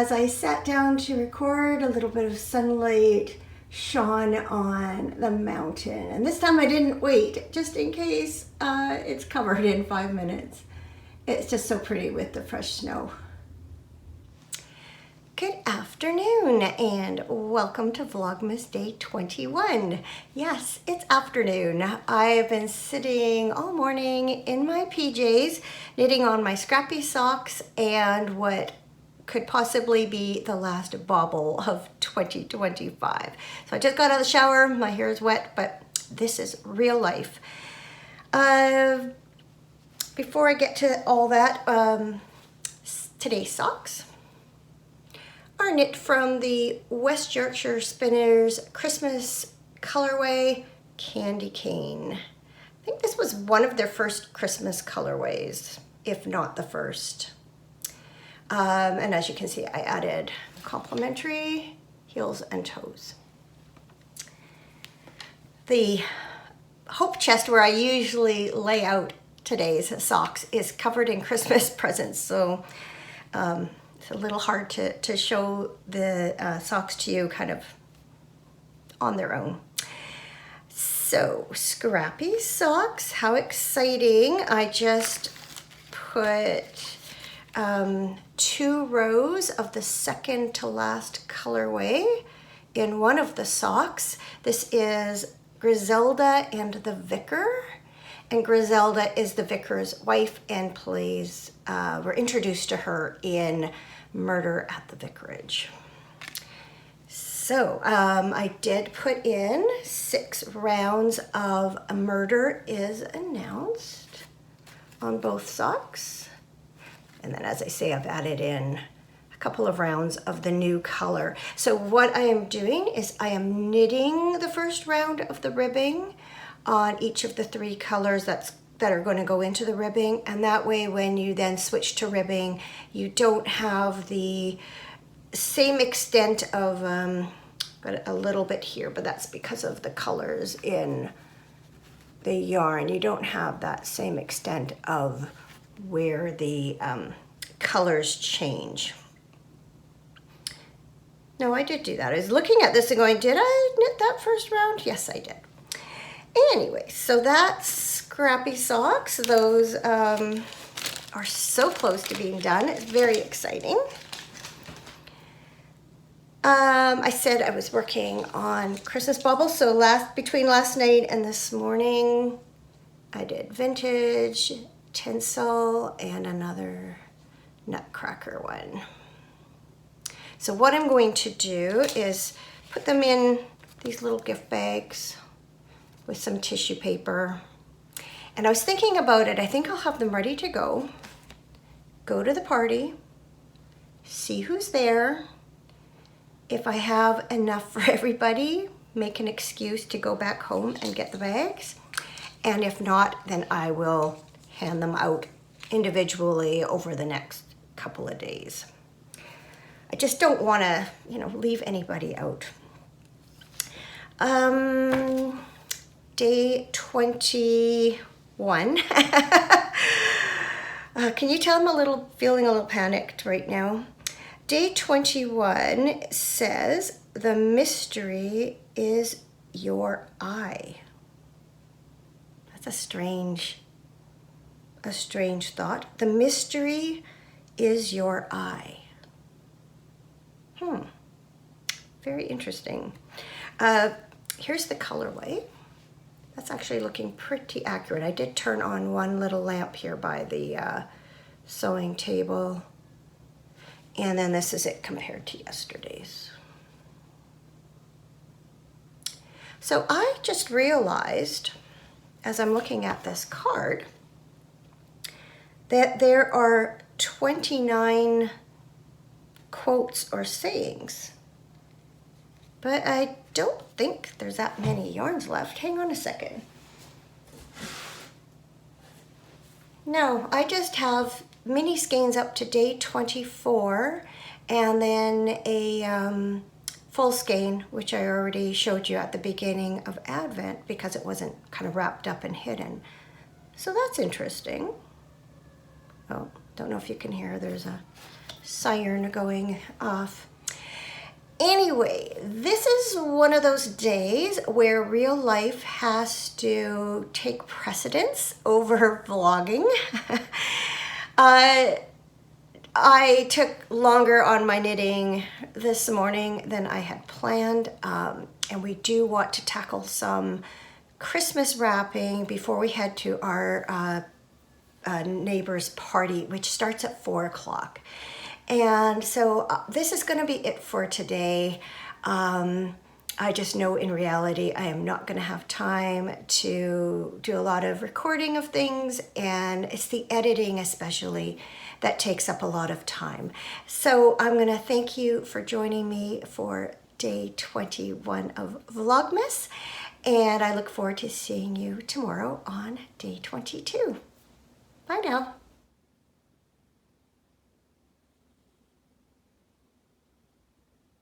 as I sat down to record, a little bit of sunlight shone on the mountain. And this time I didn't wait, just in case it's covered in 5 minutes. It's just so pretty with the fresh snow. Good afternoon and welcome to Vlogmas Day 21. Yes, it's afternoon. I've been sitting all morning in my PJs, knitting on my scrappy socks and what could possibly be the last bauble of 2025. So I just got out of the shower, my hair is wet, but this is real life. Before I get to all that, today's socks are knit from the West Yorkshire Spinners Christmas colorway Candy Cane. I think this was one of their first Christmas colorways, if not the first. And as you can see, I added complimentary heels and toes. The hope chest where I usually lay out today's socks is covered in Christmas presents, so it's a little hard to show the socks to you kind of on their own. So, scrappy socks, how exciting. I just put 2 rows of the second to last colorway in one of the socks. This is Griselda and the Vicar. And Griselda is the Vicar's wife and plays, we're introduced to her in Murder at the Vicarage. So I did put in 6 rounds of Murder is Announced on both socks. And then as I say, I've added in a couple of rounds of the new color. So what I am doing is I am knitting the first round of the ribbing on each of the 3 colors that are going to go into the ribbing, and that way when you then switch to ribbing, you don't have the same extent of, got a little bit here, but that's because of the colors in the yarn. You don't have that same extent of where the colors change. No, I did do that. I was looking at this and going, did I knit that first round? Yes, I did. Anyway, so that's scrappy socks. Those are so close to being done. It's very exciting. I said I was working on Christmas baubles, so between last night and this morning, I did vintage, tinsel, and another nutcracker one. So what I'm going to do is put them in these little gift bags with some tissue paper. And I was thinking about it, I think I'll have them ready to go to the party, see who's there. If I have enough for everybody, make an excuse to go back home and get the bags. And if not, then I will hand them out individually over the next couple of days. I just don't want to, leave anybody out. Day 21. Can you tell I'm feeling a little panicked right now? Day 21 says, the mystery is your eye. That's a strange thought. The mystery is your eye. Very interesting. Here's the colorway. That's actually looking pretty accurate. I did turn on one little lamp here by the sewing table. And then this is it compared to yesterday's. So I just realized, as I'm looking at this card, that there are 29 quotes or sayings. But I don't think there's that many yarns left. Hang on a second. No, I just have mini skeins up to day 24 and then a full skein, which I already showed you at the beginning of Advent because it wasn't kind of wrapped up and hidden. So that's interesting. Oh, don't know if you can hear, there's a siren going off. Anyway, this is one of those days where real life has to take precedence over vlogging. I took longer on my knitting this morning than I had planned, and we do want to tackle some Christmas wrapping before we head to our neighbor's party, which starts at 4 o'clock. And so this is going to be it for today. I just know in reality I am not going to have time to do a lot of recording of things, and it's the editing especially that takes up a lot of time. So I'm going to thank you for joining me for day 21 of Vlogmas, and I look forward to seeing you tomorrow on day 22. Bye now.